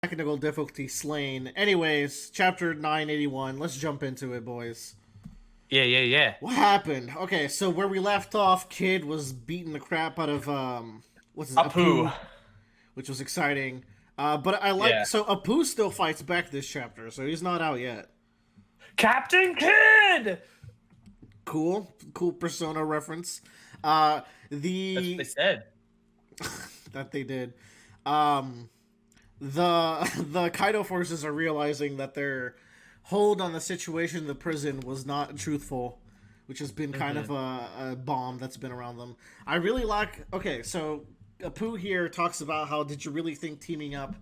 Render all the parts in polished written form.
Technical difficulty slain. Anyways, chapter 981. Let's jump into it, boys. Yeah. What happened? Okay, so where we left off, Kid was beating the crap out of what's his Apu. Apu, which was exciting. But I like Yeah. so Apu still fights back this chapter, so he's not out yet. Captain Kidd! Cool Persona reference. That's what The they said. that they did. Um, the Kaido forces are realizing that their hold on the situation in the prison was not truthful, which has been kind of a bomb that's been around them. I really like. Okay, so Apu here talks about how did you really think teaming up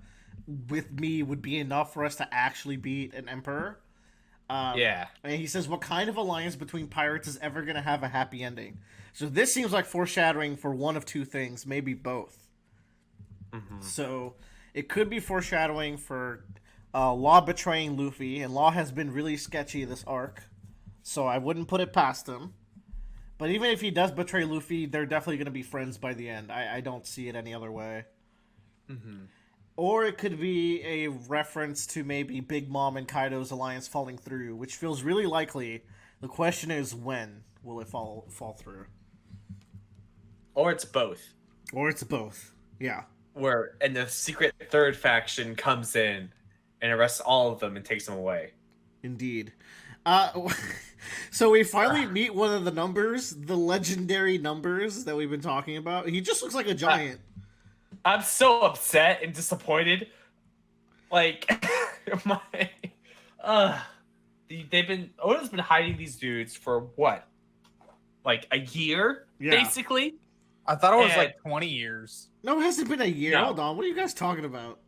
with me would be enough for us to actually beat an emperor? Yeah. And he says, what kind of alliance between pirates is ever going to have a happy ending? So this seems like foreshadowing for one of two things, maybe both. So it could be foreshadowing for Law betraying Luffy, and Law has been really sketchy this arc, so I wouldn't put it past him. But even if he does betray Luffy, they're definitely going to be friends by the end. I don't see it any other way. Or it could be a reference to maybe Big Mom and Kaido's alliance falling through, which feels really likely. The question is when will it fall through? Or it's both. Or it's both. Yeah. And the secret third faction comes in and arrests all of them and takes them away. Indeed. So we finally meet one of the numbers, the legendary numbers that we've been talking about. He just looks like a giant. I'm so upset and disappointed. Like, my, Oda's been hiding these dudes for what, like a year, basically. I thought it was like 20 years. No, it hasn't been a year. No. Hold on, what are you guys talking about?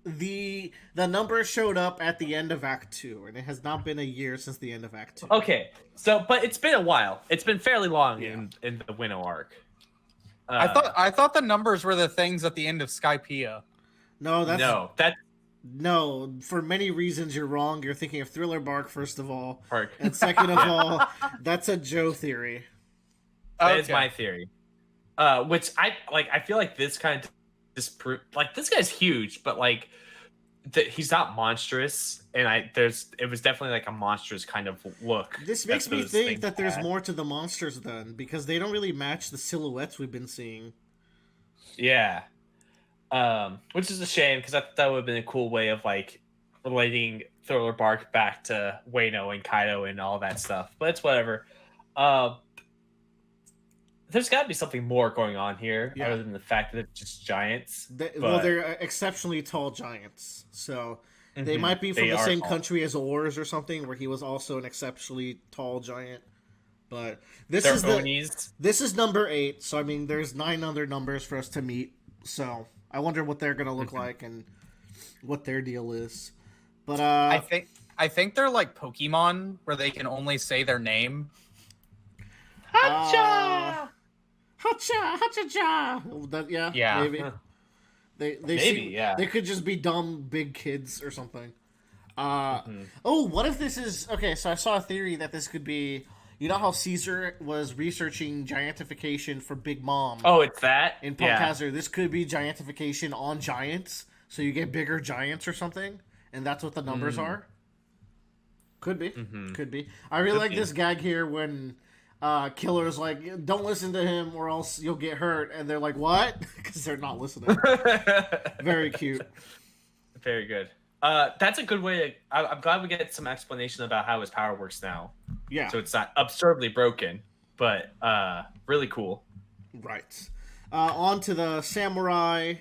The number showed up at the end of Act 2, and it has not been a year since the end of Act 2. Okay, so but it's been a while. It's been fairly long in the Wano arc. I thought the numbers were the things at the end of Skypiea. No, for many reasons you're wrong. You're thinking of Thriller Bark, first of all. Bark. And second of all, that's a Joe theory. That is my theory. Which I feel like this kind of disprove, like, this guy's huge, but like he's not monstrous, and it was definitely like a monstrous kind of look. This makes me think that there's more to the monsters then, because they don't really match the silhouettes we've been seeing. Yeah. Which is a shame, because I thought that would have been a cool way of like relating Thriller Bark back to Wano and Kaido and all that stuff. But it's whatever. There's got to be something more going on here, other than the fact that it's just giants. They're exceptionally tall giants, so they might be from the same country as Oars or something, where he was also an exceptionally tall giant. But this is number 8, so I mean, there's 9 other numbers for us to meet. So I wonder what they're gonna look like and what their deal is. But I think they're like Pokemon, where they can only say their name. Hacha! Yeah, maybe. They could just be dumb big kids or something. Oh, what if this is okay? So I saw a theory that this could be. You know how Caesar was researching giantification for Big Mom? Oh, it's that in Punk Hazard. This could be giantification on giants, so you get bigger giants or something, and that's what the numbers are. Could be. Could be. I really like this gag here when. Killer's like, don't listen to him or else you'll get hurt, and they're like, what? Because they're not listening. Very cute. Very good. That's a good way. I'm glad we get some explanation about how his power works now. Yeah. So it's not absurdly broken, but really cool. Right. On to the samurai.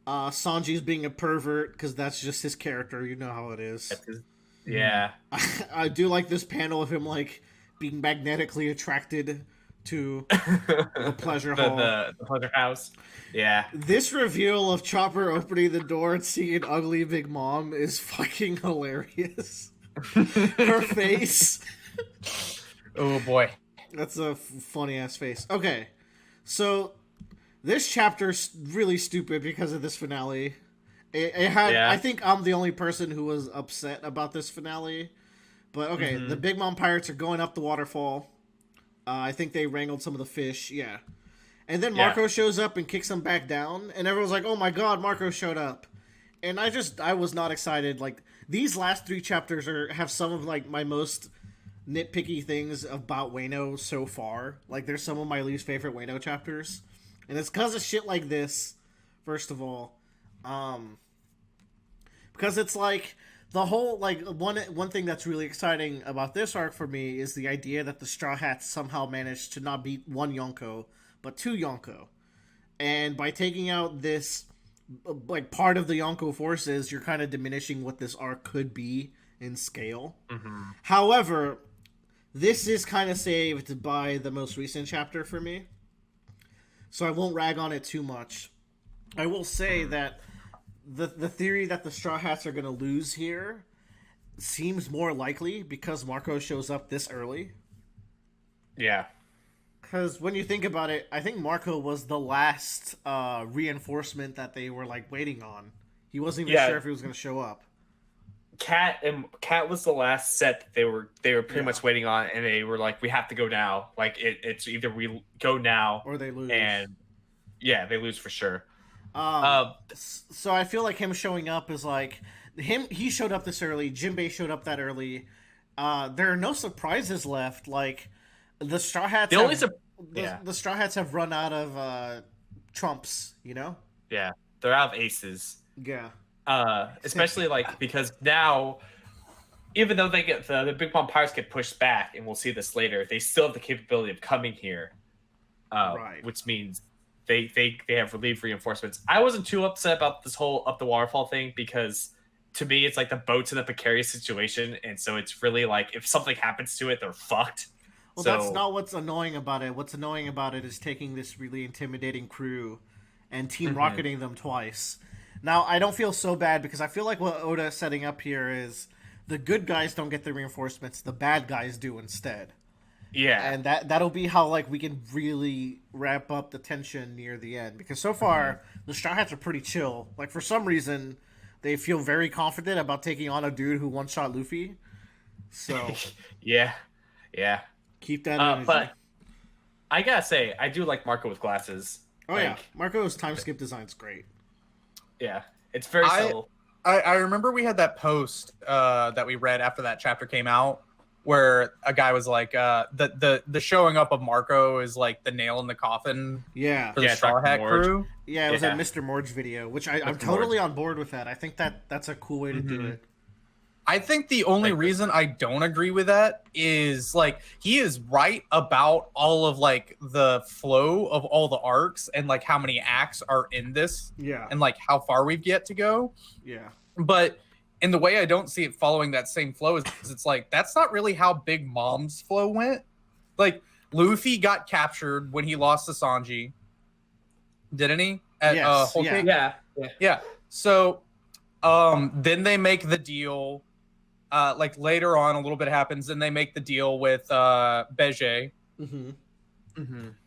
Sanji's being a pervert because that's just his character. You know how it is. Yeah. I do like this panel of him like being magnetically attracted to the pleasure hall. The pleasure house. Yeah. This reveal of Chopper opening the door and seeing an ugly Big Mom is fucking hilarious. Her face. Oh boy. That's a funny ass face. Okay. So this chapter's really stupid because of this finale. It had I think I'm the only person who was upset about this finale. But okay, the Big Mom pirates are going up the waterfall. I think they wrangled some of the fish, And then Marco shows up and kicks them back down, and everyone's like, oh my god, Marco showed up. And I was not excited. Like, these last 3 chapters have some of like my most nitpicky things about Wano so far. Like, there's some of my least favorite Wano chapters, and it's because of shit like this. First of all, because it's like the whole like one thing that's really exciting about this arc for me is the idea that the Straw Hats somehow managed to not beat 1 Yonko but 2 Yonko, and by taking out this like part of the Yonko forces, you're kind of diminishing what this arc could be in scale. Mm-hmm. However, this is kind of saved by the most recent chapter for me, so I won't rag on it too much. I will say that the theory that the Straw Hats are going to lose here seems more likely because Marco shows up this early. Yeah. Because when you think about it, I think Marco was the last reinforcement that they were like waiting on. He wasn't even sure if he was going to show up. Cat was the last set that they were pretty much waiting on, and they were like, we have to go now. Like it's either we go now or they lose. And they lose for sure. So I feel like him showing up is like he showed up this early. Jinbei showed up that early. There are no surprises left. Like the Straw Hats. The Straw Hats have run out of trumps. You know. Yeah, they're out of aces. Yeah. Especially like because now, even though they get the Big Mom Pirates get pushed back, and we'll see this later, they still have the capability of coming here, right. Which means they have relief reinforcements. I wasn't too upset about this whole up the waterfall thing because to me it's like the boat's in a precarious situation, and so it's really like if something happens to it, they're fucked. Well, that's not what's annoying about it. What's annoying about it is taking this really intimidating crew and team rocketing them twice. Now, I don't feel so bad because I feel like what Oda is setting up here is the good guys don't get the reinforcements, the bad guys do instead. Yeah. And that'll be how like we can really ramp up the tension near the end. Because so far, the Straw Hats are pretty chill. Like, for some reason, they feel very confident about taking on a dude who one-shot Luffy. So... yeah. Keep that energy. But I gotta say, I do like Marco with glasses. Oh, yeah. Marco's time skip design's great. Yeah, it's very subtle. I remember we had that post that we read after that chapter came out where a guy was like, the showing up of Marco is like the nail in the coffin for the Straw Hat crew. Yeah, it was a Mr. Morge video, which I'm totally on board with that. I think that's a cool way to do it. I think the only reason I don't agree with that is like he is right about all of like the flow of all the arcs and like how many acts are in this. Yeah. And like how far we've yet to go. Yeah. But in the way I don't see it following that same flow is it's like that's not really how Big Mom's flow went. Like Luffy got captured when he lost to Sanji. Didn't he? At Whole Cake? Yeah. So then they make the deal. Like later on, a little bit happens, and they make the deal with Beje,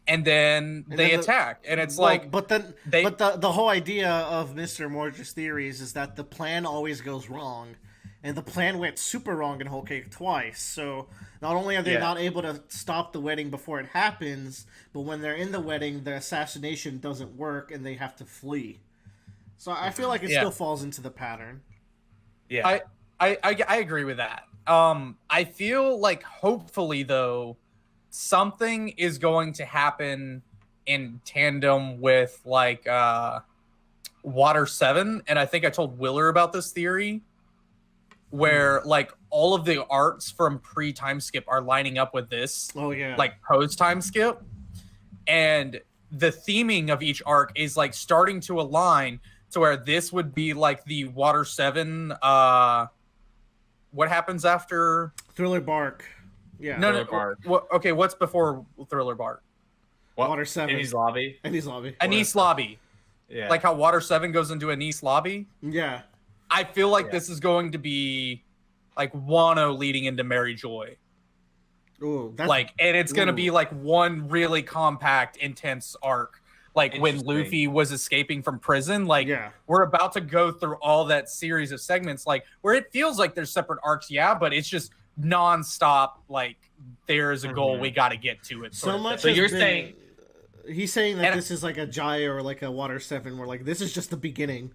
and then they attack, and it's but the whole idea of Mr. Morge's theories is that the plan always goes wrong, and the plan went super wrong in Whole Cake twice. So not only are they not able to stop the wedding before it happens, but when they're in the wedding, the assassination doesn't work, and they have to flee. So I feel like it still falls into the pattern. Yeah. I agree with that. I feel like hopefully though something is going to happen in tandem with like Water 7, and I think I told Willer about this theory where like all of the arts from pre-time skip are lining up with this. Oh yeah. Like post-time skip, and the theming of each arc is like starting to align to where this would be like the Water 7 what happens after Thriller Bark? Yeah. No. Okay, what's before Thriller Bark? Water 7. Annie's Lobby. Anise Lobby. Yeah. Like how Water 7 goes into Anise Lobby? Yeah. I feel like this is going to be like Wano leading into Mary Joy. Ooh, like, and it's going to be like one really compact, intense arc. Like when Luffy was escaping from prison, like we're about to go through all that series of segments, like where it feels like there's separate arcs, but it's just nonstop. Like there is a goal, we got to get to it. So much. So you're saying he's saying that this is like a Jaya or like a Water 7, where like this is just the beginning.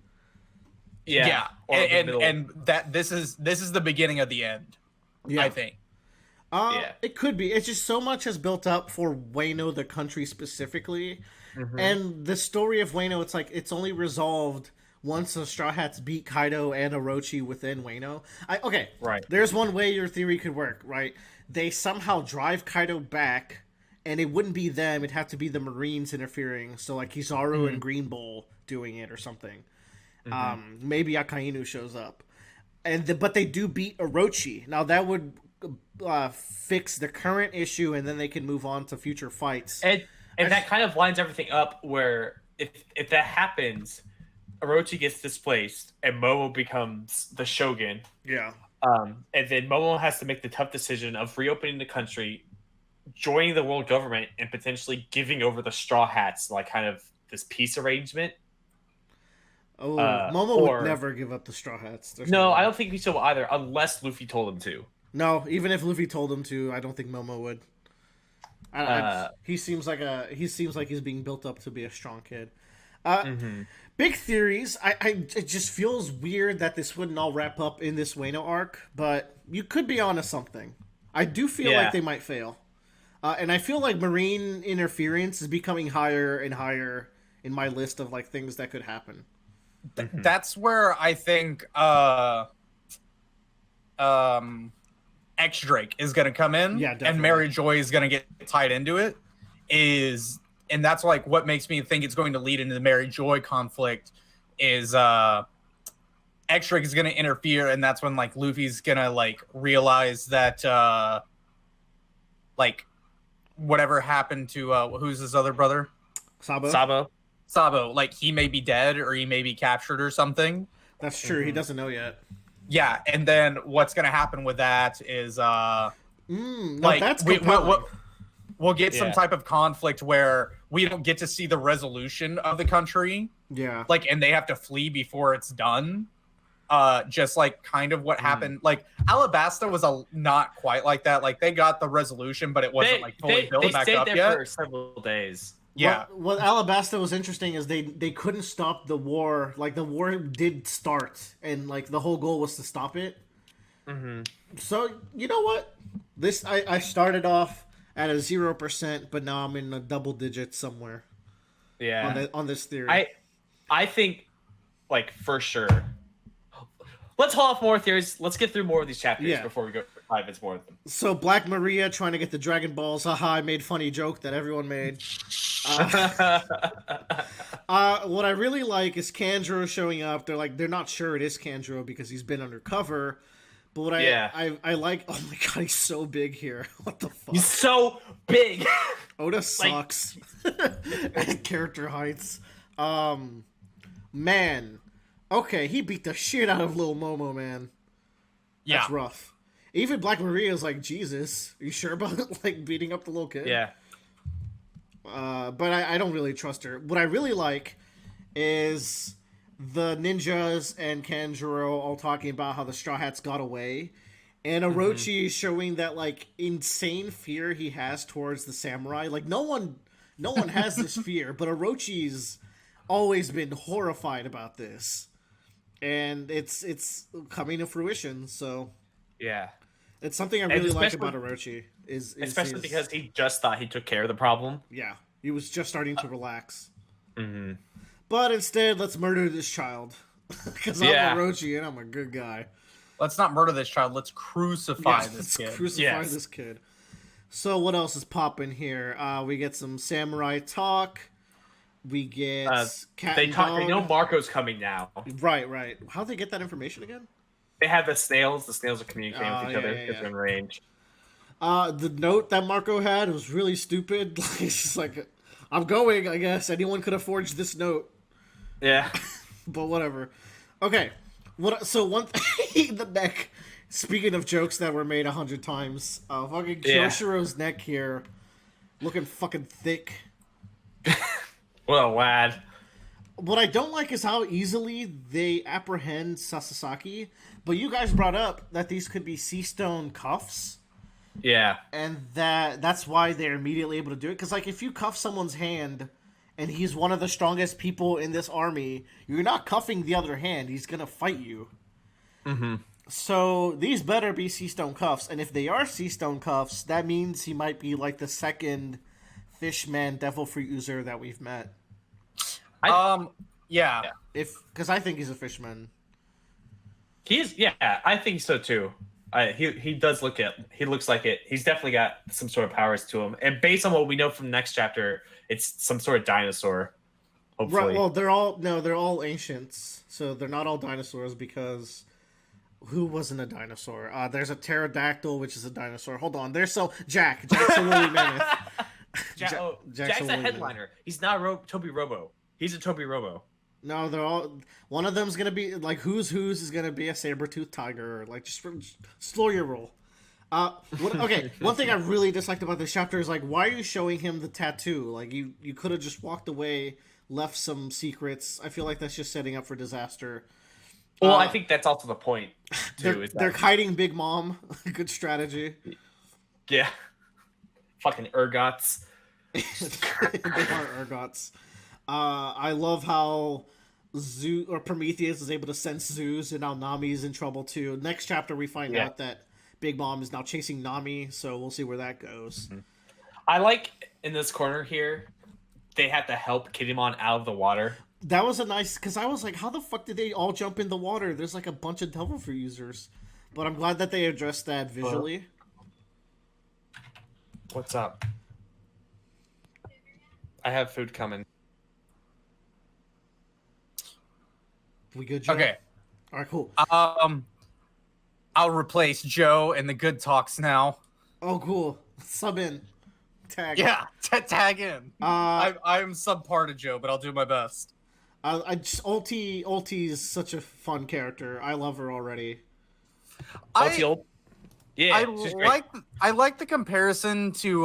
Yeah. Or and that this is the beginning of the end. Yeah. I think. It could be. It's just so much has built up for Wano, the country specifically, and the story of Wano. It's like it's only resolved once the Straw Hats beat Kaido and Orochi within Wano. Right. There's one way your theory could work. Right. They somehow drive Kaido back, and it wouldn't be them. It'd have to be the Marines interfering. So like Kizaru and Green Bull doing it or something. Maybe Akainu shows up, but they do beat Orochi. Now that would fix the current issue, and then they can move on to future fights. And that kind of lines everything up where if that happens, Orochi gets displaced and Momo becomes the shogun. Yeah. And then Momo has to make the tough decision of reopening the country, joining the world government, and potentially giving over the Straw Hats, like kind of this peace arrangement. Oh, Momo would never give up the Straw Hats. No, I don't think he will either, unless Luffy told him to. No, even if Luffy told him to, I don't think Momo would. He seems like he's being built up to be a strong kid. Big theories. It just feels weird that this wouldn't all wrap up in this Wano arc, but you could be onto something. I do feel like they might fail, and I feel like Marine interference is becoming higher and higher in my list of like things that could happen. That's where I think X Drake is going to come in, and Mary Joy is going to get tied into it. And that's like what makes me think it's going to lead into the Mary Joy conflict. Is X Drake is going to interfere, and that's when like Luffy's going to like realize that like whatever happened to who's his other brother, Sabo, like he may be dead or he may be captured or something. That's true. He doesn't know yet. Yeah, and then what's going to happen with that is like we'll get some type of conflict where we don't get to see the resolution of the country. Yeah. Like, and they have to flee before it's done. Just like kind of what happened. Like Alabasta was not quite like that. Like they got the resolution, but it wasn't like fully built back up yet. They stayed there for several days. Yeah. What Alabasta was interesting is they couldn't stop the war. Like the war did start, and like the whole goal was to stop it. So you know what? I started off at a 0%, but now I'm in a double digit somewhere. Yeah. On this theory. I think like for sure. Let's hold off more theories. Let's get through more of these chapters before we go dive into more of them. So Black Maria trying to get the Dragon Balls. Haha, I made funny joke that everyone made. What I really like is Kanjuro showing up. They're not sure it is Kanjuro because he's been undercover. But what I like, oh my god, he's so big here. What the fuck? He's so big. Oda sucks. Character heights. Man. Okay, he beat the shit out of Lil Momo, man. That's rough. Even Black Maria is like, Jesus, are you sure about like beating up the little kid? Yeah. But I don't really trust her. What I really like is the ninjas and Kanjuro all talking about how the Straw Hats got away. And Orochi showing that like insane fear he has towards the samurai. Like no one has this fear, but Orochi's always been horrified about this. And it's coming to fruition, so yeah. It's something I really like about Orochi. Especially because he just thought he took care of the problem. Yeah. He was just starting to relax. But instead, let's murder this child. Because I'm Orochi and I'm a good guy. Let's not murder this child. Let's crucify this kid. Let's crucify this kid. So what else is popping here? We get some samurai talk. We get they know Marco's coming now. Right. How'd they get that information again? They have the snails. The snails are communicating with each other because they're in range. The note that Marco had was really stupid. It's just like, I'm going, I guess. Anyone could have forged this note. Yeah. But whatever. Okay. So one thing, the neck. Speaking of jokes that were made 100 times, fucking Kyoshiro's neck here, looking fucking thick. What a lad. What I don't like is how easily they apprehend Sasaki. But you guys brought up that these could be sea stone cuffs. Yeah. And that's why they're immediately able to do it. Because, like, if you cuff someone's hand and he's one of the strongest people in this army, you're not cuffing the other hand. He's gonna fight you. Mm-hmm. So these better be Sea Stone cuffs, and if they are Sea Stone cuffs, that means he might be like the second Fishman Devil Fruit user that we've met. Yeah. Because I think he's a Fishman. I think so too. He does he looks like it. He's definitely got some sort of powers to him. And based on what we know from the next chapter, it's some sort of dinosaur. Hopefully. Right, well, they're all ancients, so they're not all dinosaurs because who wasn't a dinosaur? There's a pterodactyl, which is a dinosaur. Hold on, Jack's a woolly mammoth. Jack's a headliner. Mammoth. He's not Toby Robo. He's a Toby Robo. No, they're all. One of them's gonna be like who's is gonna be a saber-toothed tiger. Like just slow your roll. Okay, one thing I really disliked about this chapter is like, why are you showing him the tattoo? Like you could have just walked away, left some secrets. I feel like that's just setting up for disaster. Well, I think that's also the point too. They're hiding Big Mom. Good strategy. Yeah. Fucking ergots. They are ergots. I love how Prometheus is able to sense Zeus, and now Nami's in trouble too. Next chapter, we find out that Big Mom is now chasing Nami, so we'll see where that goes. I like in this corner here, they have to help Kiddymon out of the water. That was a nice, because I was like, how the fuck did they all jump in the water? There's like a bunch of Devil Fruit users, but I'm glad that they addressed that visually. What's up? I have food coming. We good, Joe? Okay. All right, cool. I'll replace Joe in the good talks now. Oh, cool. Sub in. Tag. Yeah, tag in. I'm subpar to Joe, but I'll do my best. Ulti is such a fun character. I love her already. I like the comparison to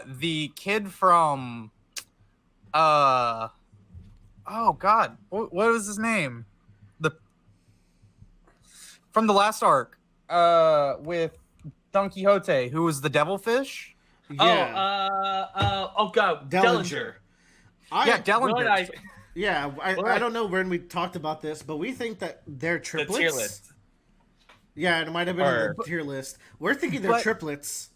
the kid from oh god, what was his name? From the last arc, with Don Quixote, who was the devilfish. Yeah. Oh god, Dellinger. Dellinger. I don't know when we talked about this, but we think that they're triplets. The tier list. Yeah, it might have been on the tier list. We're thinking they're triplets.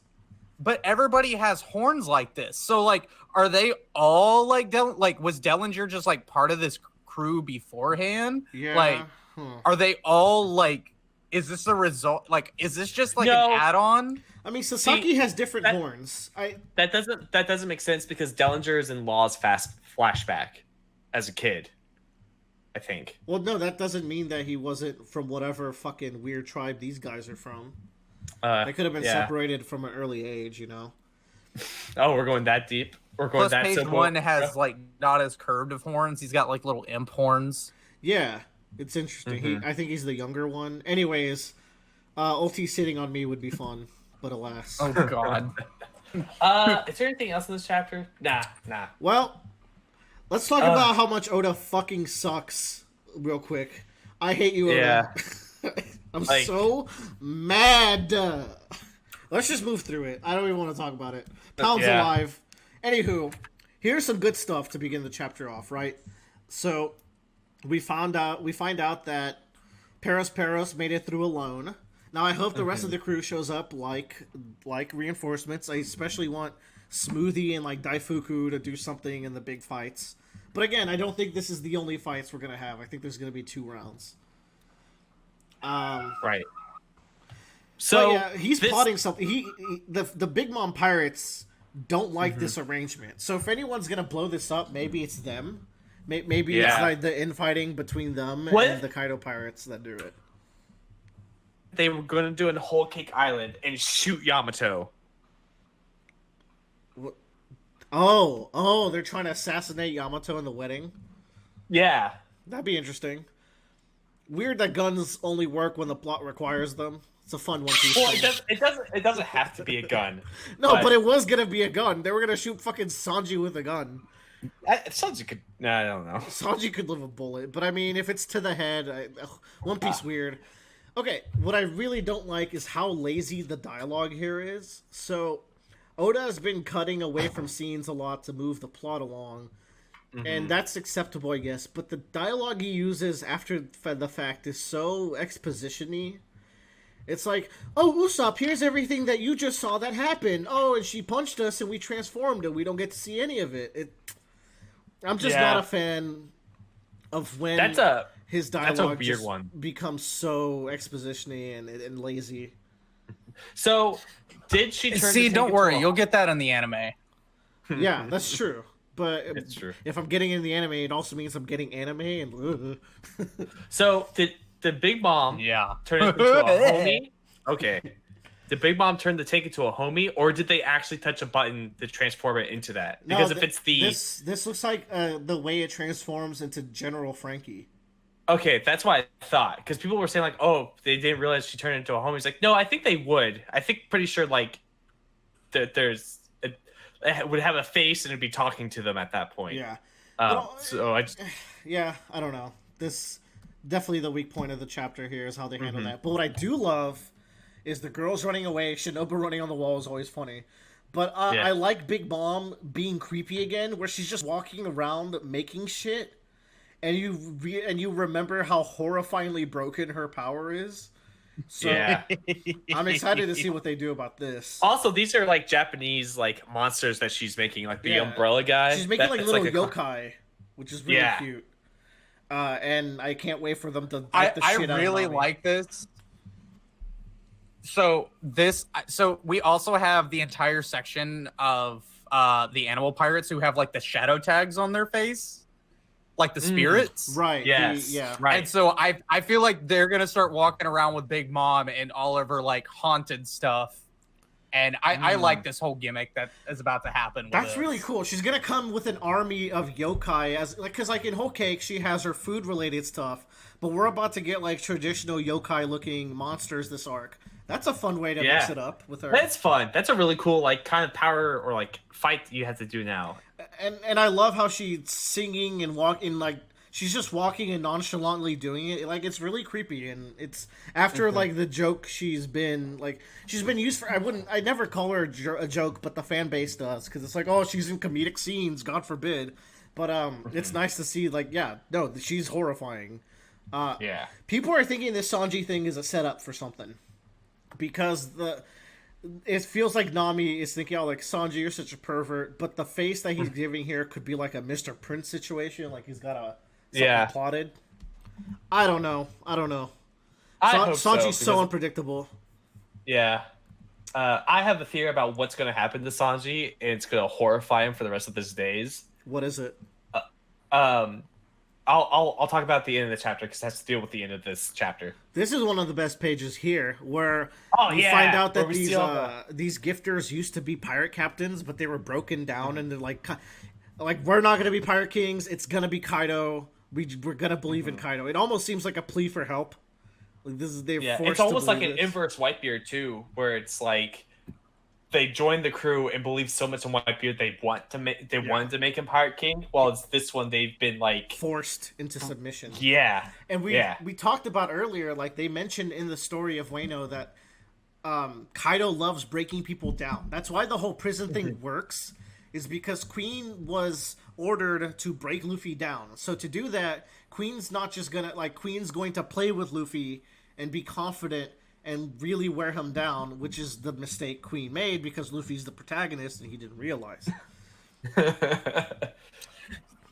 But everybody has horns like this. So, like, are they all like was Dellinger just like part of this crew beforehand? Yeah. Like, are they all like? Is this the result? Like, is this just like an add-on? I mean, Sasaki has different horns. That doesn't make sense because Dellinger is in Law's flashback as a kid, I think. Well, no, that doesn't mean that he wasn't from whatever fucking weird tribe these guys are from. They could have been separated from an early age, you know. Oh, we're going that deep. We're going Plus, that page simple. 1 has like not as curved of horns. He's got like little imp horns. Yeah, it's interesting. I think he's the younger one. Anyways, Ulti sitting on me would be fun, but alas. Oh god. Is there anything else in this chapter? Nah. Well, let's talk about how much Oda fucking sucks real quick. I hate you, Oda. Yeah. I'm so mad. Let's just move through it. I don't even want to talk about it. Pound's alive. Anywho, here's some good stuff to begin the chapter off, right? So we find out that Paros made it through alone. Now I hope the rest of the crew shows up like reinforcements. I especially want Smoothie and like Daifuku to do something in the big fights. But again, I don't think this is the only fights we're gonna have. I think there's gonna be 2 rounds. Right. So yeah, he's plotting something. The Big Mom pirates don't like this arrangement. So if anyone's gonna blow this up, maybe it's them. Maybe it's like the infighting between them and the Kaido pirates that do it. They were going to do a Whole Cake Island and shoot Yamato. Oh, they're trying to assassinate Yamato in the wedding? Yeah. That'd be interesting. Weird that guns only work when the plot requires them. It's a fun One Piece thing. It doesn't have to be a gun. No, but it was going to be a gun. They were going to shoot fucking Sanji with a gun. Sanji could... Nah, I don't know. Sanji could live a bullet. But I mean, if it's to the head... One Piece weird. Okay, what I really don't like is how lazy the dialogue here is. So, Oda has been cutting away from scenes a lot to move the plot along. and that's acceptable, I guess. But the dialogue he uses after the fact is so exposition-y. It's like, oh, Usopp, here's everything that you just saw that happened. Oh, and she punched us and we transformed and we don't get to see any of it. I'm just not a fan of when his dialogue becomes so exposition-y and lazy. So, did she turn See, don't worry, you'll get that in the anime. Yeah, that's true. But it's true. If I'm getting in the anime, it also means I'm getting anime and So, did Big Mom turn it into a homie? Okay. Did Big Mom take it to a homie, or did they actually touch a button to transform it into that? Because if it's this looks like the way it transforms into General Frankie. Okay, that's what I thought. Because people were saying like, oh, they didn't realize she turned into a homie. It's like, no, I think they would. I think pretty sure like it would have a face and it'd be talking to them at that point. Yeah. So I just I don't know. This definitely the weak point of the chapter here is how they handle that. But what I do love is the girls running away. Shinobu running on the wall is always funny. But I like Big Mom being creepy again, where she's just walking around making shit, and you remember how horrifyingly broken her power is. So I'm excited to see what they do about this. Also, these are like Japanese like monsters that she's making, like the umbrella guy. She's making like little yokai, which is really cute. And I can't wait for them to bite the shit out of really like this. So we also have the entire section of the animal pirates who have like the shadow tags on their face. Like the spirits. Right. Yes. Right. And so I feel like they're going to start walking around with Big Mom and all of her like haunted stuff. And I like this whole gimmick that is about to happen. That's really cool. She's going to come with an army of yokai because like in Whole Cake, she has her food related stuff, but we're about to get like traditional yokai looking monsters this arc. That's a fun way to mix it up with her. That's fun. That's a really cool like kind of power or like fight you have to do now. And I love how she's singing and walking, like she's just walking and nonchalantly doing it. Like it's really creepy, and it's after like the joke she's been used for. I never call her a joke, but the fan base does because it's like, oh, she's in comedic scenes, God forbid. But it's nice to see like she's horrifying. People are thinking this Sanji thing is a setup for something because it feels like Nami is thinking, oh, like, Sanji, you're such a pervert, but the face that he's giving here could be like a Mr. Prince situation, like he's got something plotted. I don't know. Sanji's so unpredictable. Yeah. I have a theory about what's going to happen to Sanji, and it's going to horrify him for the rest of his days. What is it? I'll talk about the end of the chapter because it has to deal with the end of this chapter. This is one of the best pages here, where we find out that these gifters used to be pirate captains, but they were broken down, and they're like we're not going to be pirate kings. It's going to be Kaido. We're going to believe in Kaido. It almost seems like a plea for help. Like it's almost like an inverse Whitebeard too, where it's like they joined the crew and believe so much in Whitebeard they wanted to make him pirate king. While it's this one they've been like forced into submission. Yeah, and we talked about earlier, like they mentioned in the story of Wano that Kaido loves breaking people down. That's why the whole prison thing works, is because Queen was ordered to break Luffy down. So to do that, Queen's going to play with Luffy and be confident and really wear him down, which is the mistake Queen made because Luffy's the protagonist and he didn't realize.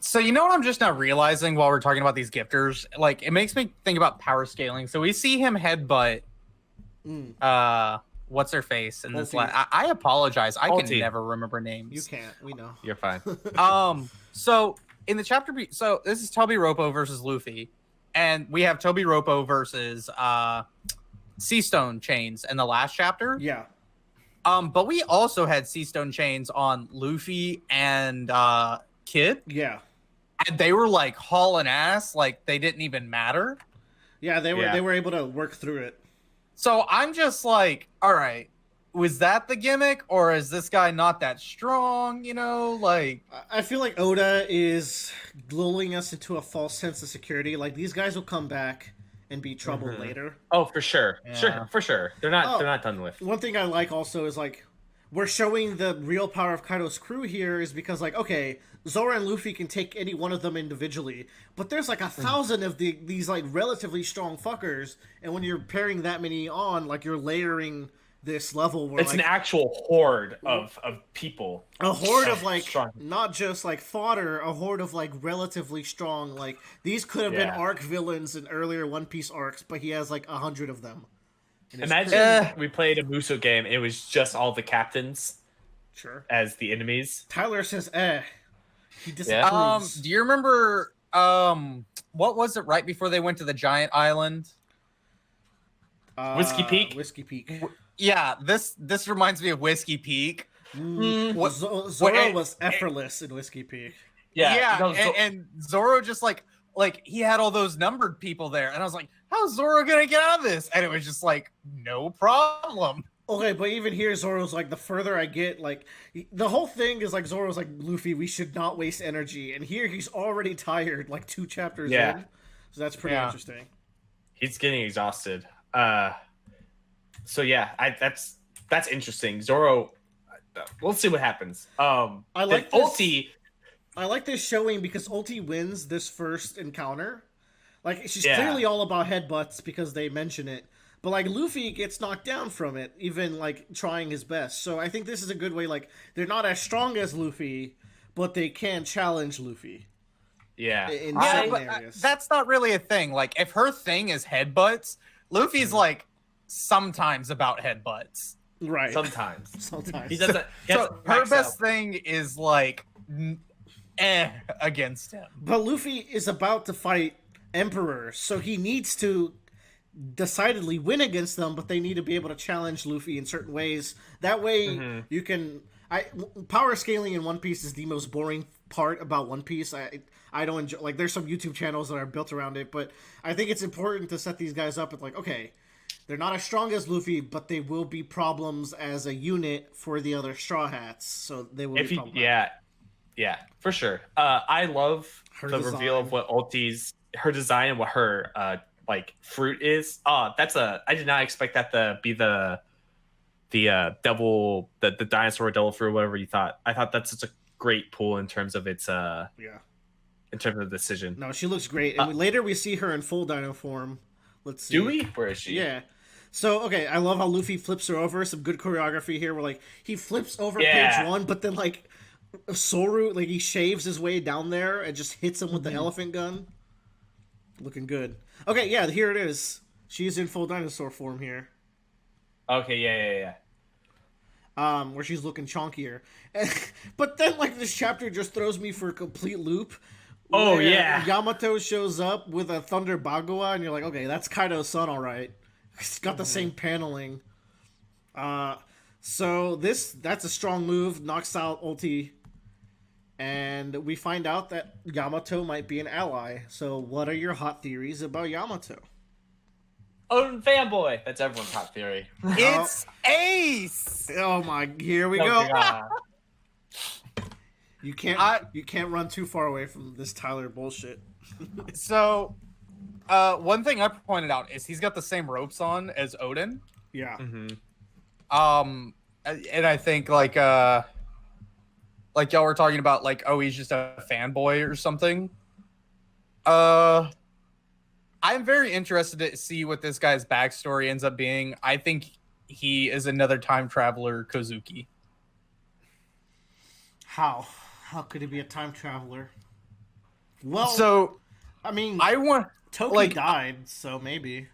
So you know what I'm just not realizing while we're talking about these gifters? Like, it makes me think about power scaling. So we see him headbutt what's her face in this I apologize. I can never remember names. You can't. We know. You're fine. So in the chapter so this is Toby Roppo versus Luffy, and we have Toby Roppo versus Seastone chains in the last chapter. Yeah. But we also had Seastone chains on Luffy and Kid. Yeah. And they were like hauling ass, like they didn't even matter. Yeah, they were able to work through it. So I'm just like, all right, was that the gimmick, or is this guy not that strong? You know, like I feel like Oda is lulling us into a false sense of security. Like these guys will come back and be trouble later. Oh, for sure. Yeah. For sure. They're not done with. One thing I like also is like we're showing the real power of Kaido's crew here is because, like, okay, Zoro and Luffy can take any one of them individually, but there's like 1,000 of these like relatively strong fuckers, and when you're pairing that many on, like, you're layering this level where it's like, an actual horde of people. A horde of like strong. Not just like fodder, a horde of like relatively strong. Like these could have been arc villains in earlier One Piece arcs, but he has like 100 of them. Imagine we played a Muso game. It was just all the captains, as the enemies. Tyler says, He disapproves. Do you remember what was it right before they went to the giant island? Whiskey Peak. Whiskey Peak. Yeah, this reminds me of Whiskey Peak. Zoro was effortless in Whiskey Peak. Yeah, and Zoro just like he had all those numbered people there, and I was like, how's Zoro gonna get out of this? And it was just like, no problem. Okay, but even here, Zoro's like, the further I get, like, the whole thing is like, Zoro's like, Luffy, we should not waste energy. And here he's already tired, like 2 chapters in. So that's pretty interesting. He's getting exhausted. So yeah, that's interesting. Zoro, we'll see what happens. I like this, Ulti. I like this showing because Ulti wins this first encounter. Like, she's clearly all about headbutts because they mention it. But, like, Luffy gets knocked down from it, even, like, trying his best. So I think this is a good way, like, they're not as strong as Luffy, but they can challenge Luffy. Yeah. In certain areas. That's not really a thing. Like, if her thing is headbutts, Mm-hmm. Luffy's, like, sometimes about headbutts. Right. Sometimes. Sometimes. He doesn't. So her best thing is, like, against him. But Luffy is about to fight Emperor, so he needs to decidedly win against them, but they need to be able to challenge Luffy in certain ways. That way, you can. Power scaling in One Piece is the most boring part about One Piece. I don't enjoy. Like, there's some YouTube channels that are built around it, but I think it's important to set these guys up with, like, okay, they're not as strong as Luffy, but they will be problems as a unit for the other Straw Hats. So they will be problematic. Yeah, for sure. I love the design. reveal of what Ulti's her design and what her like fruit is. I did not expect that to be the devil, the dinosaur devil fruit, whatever you thought. I thought that's such a great pull in terms of its in terms of the decision. No, she looks great. And later we see her in full dino form. Let's see. Do we? Where is she? Yeah. So, okay, I love how Luffy flips her over. Some good choreography here where, like, he flips over page 1, but then, like, Soru, like, he shaves his way down there and just hits him with the elephant gun. Looking good. Okay, yeah, here it is. She's in full dinosaur form here. Okay, yeah. Where she's looking chonkier. But then, like, this chapter just throws me for a complete loop. Oh, yeah. Yamato shows up with a Thunder Bagua, and you're like, okay, that's Kaido's son, all right. It's got the same paneling. So that's a strong move, knocks out Ulti. And we find out that Yamato might be an ally. So what are your hot theories about Yamato? Odin fanboy. That's everyone's hot theory. It's Ace! Oh my, here we go. You can't run too far away from this Tyler bullshit. So, one thing I pointed out is he's got the same ropes on as Odin. Yeah. And I think like y'all were talking about, like, oh, he's just a fanboy or something. I'm very interested to see what this guy's backstory ends up being. I think he is another time traveler Kozuki. How could he be a time traveler? Well, so I mean, Toki died, so maybe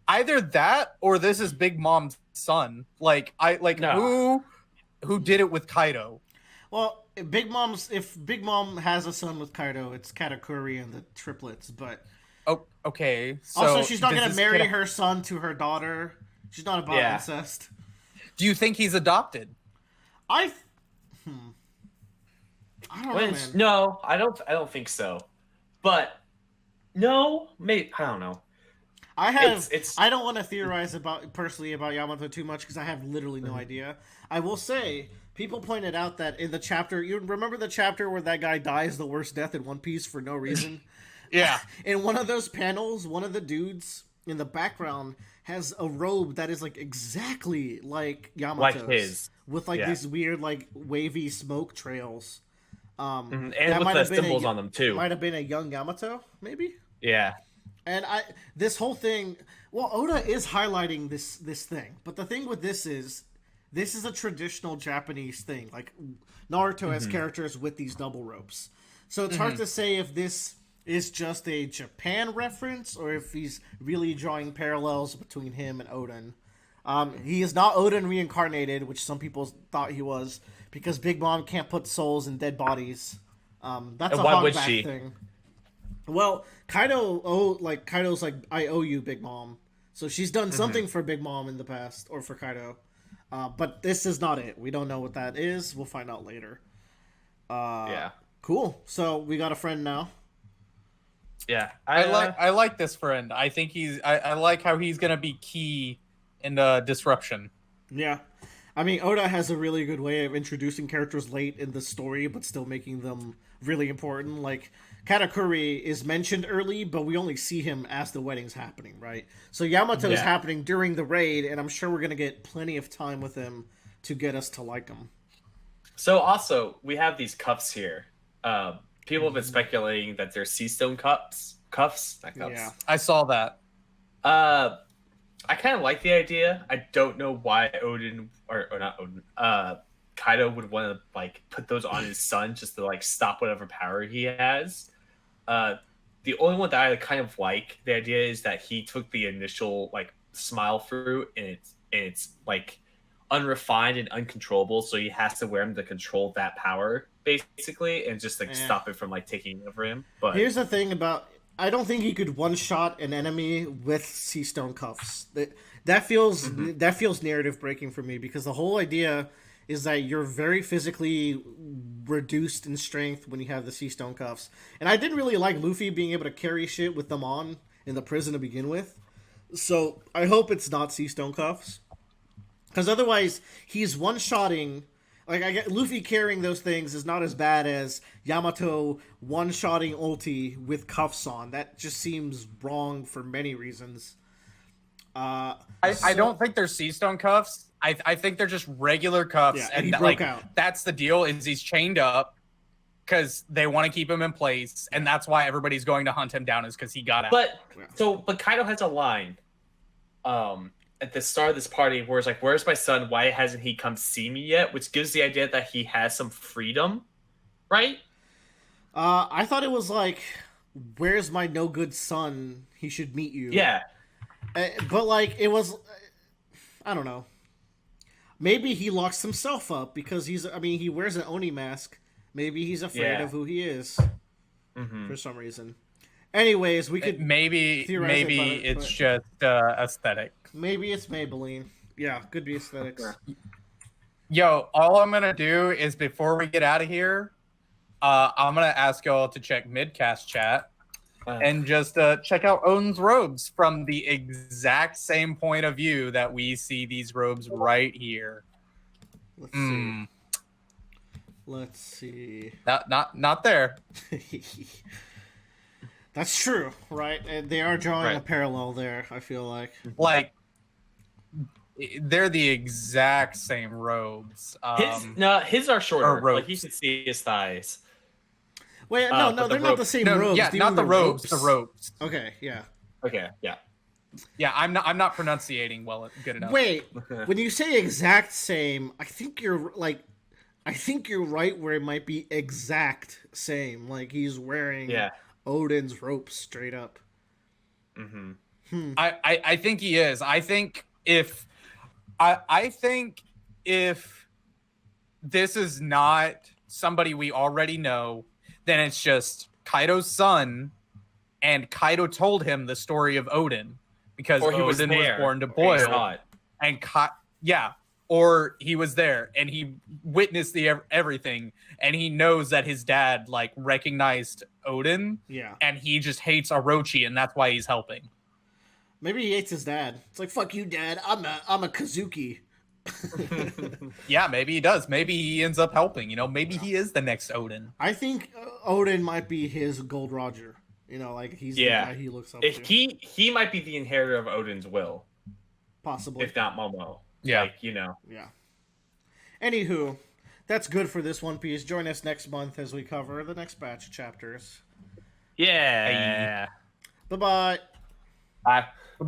either that or this is Big Mom's son. No. Who did it with Kaido? Well, if Big Mom has a son with Kaido, it's Katakuri and the triplets. But okay. So also, she's not gonna marry her son to her daughter. She's not about incest. Do you think he's adopted? I don't know, man. No, I don't think so. But no, maybe I don't know. I don't want to theorize personally about Yamato too much because I have literally no idea. I will say, people pointed out that in the chapter, you remember the chapter where that guy dies the worst death in One Piece for no reason? Yeah. In one of those panels, one of the dudes in the background has a robe that is like exactly like Yamato's, like his, with like these weird like wavy smoke trails. And that with the symbols on them too. Might have been a young Yamato, maybe. Yeah. And this whole thing, well, Oda is highlighting this thing, but the thing with this is a traditional Japanese thing. Like Naruto has characters with these double ropes, so it's hard to say if this is just a Japan reference or if he's really drawing parallels between him and Odin. He is not Odin reincarnated, which some people thought he was, because Big Mom can't put souls in dead bodies. That's and a why would hogback she? thing. Well, Kaido's like, I owe you, Big Mom. So she's done something for Big Mom in the past, or for Kaido. But this is not it. We don't know what that is. We'll find out later. Cool. So we got a friend now. Yeah, I like this friend. I think I like how he's gonna be key in the disruption. Yeah. I mean, Oda has a really good way of introducing characters late in the story, but still making them really important. Like, Katakuri is mentioned early, but we only see him as the wedding's happening, right? So Yamato is happening during the raid, and I'm sure we're going to get plenty of time with him to get us to like him. So also, we have these cuffs here. People have been speculating that they're sea stone cuffs. Not cuffs. Yeah. I saw that. I kind of like the idea. I don't know why Odin or not Odin. Kaido would want to like put those on his son just to like stop whatever power he has. The only one that I kind of like the idea is that he took the initial like smile fruit and it's like unrefined and uncontrollable, so he has to wear him to control that power basically and just like stop it from like taking over him. But here's the thing about, I don't think he could one-shot an enemy with sea stone cuffs. That feels narrative breaking for me, because the whole idea is that you're very physically reduced in strength when you have the sea stone cuffs. And I didn't really like Luffy being able to carry shit with them on in the prison to begin with. So I hope it's not sea stone cuffs, because otherwise he's one-shotting. Like, I get Luffy carrying those things is not as bad as Yamato one-shotting ulti with cuffs on. That just seems wrong for many reasons. I don't think they're sea stone cuffs. I think they're just regular cuffs, Yeah, and he that, broke like out. that's the deal. Is he's chained up because they want to keep him in place, and that's why everybody's going to hunt him down, is because he got out. But Kaido has a line at the start of this party where it's like, "Where's my son? Why hasn't he come see me yet?" Which gives the idea that he has some freedom, right? I thought it was like, "Where's my no good son? He should meet you." Yeah. But like, it was, I don't know. Maybe he locks himself up because he wears an Oni mask. Maybe he's afraid of who he is for some reason. Anyways, we could maybe it's just aesthetic. Maybe it's Maybelline. Yeah, could be aesthetics. Yo, all I'm gonna do is, before we get out of here, I'm gonna ask y'all to check Midcast chat and just check out Odin's robes from the exact same point of view that we see these robes right here. Let's see. Not there. That's true, right? And they are drawing a parallel there, I feel like. Like, they're the exact same robes. His are shorter. Robes. Like, you can see his thighs. Wait, no, they're not the same robes. Yeah, not the robes. The robes. Okay, yeah. Okay, yeah. Yeah, I'm not pronunciating good enough. Wait, when you say exact same, I think you're right where it might be exact same. Like, he's wearing Odin's ropes straight up. I think he is. I think if this is not somebody we already know, then it's just Kaido's son, and Kaido told him the story of Odin because Odin was born to boil, and or he was there and he witnessed everything, and he knows that his dad like recognized Odin, and he just hates Orochi, and that's why he's helping. Maybe he hates his dad. It's like, fuck you, Dad. I'm a Kazuki. Yeah, maybe he does. Maybe he ends up helping. Maybe he is the next Odin. I think Odin might be his Gold Roger. You know, like he's the guy he looks up to. He might be the inheritor of Odin's will, possibly, if not Momo. Yeah, like, you know. Yeah. Anywho, that's good for this One Piece. Join us next month as we cover the next batch of chapters. Yeah. Bye-bye. Bye. Goodbye.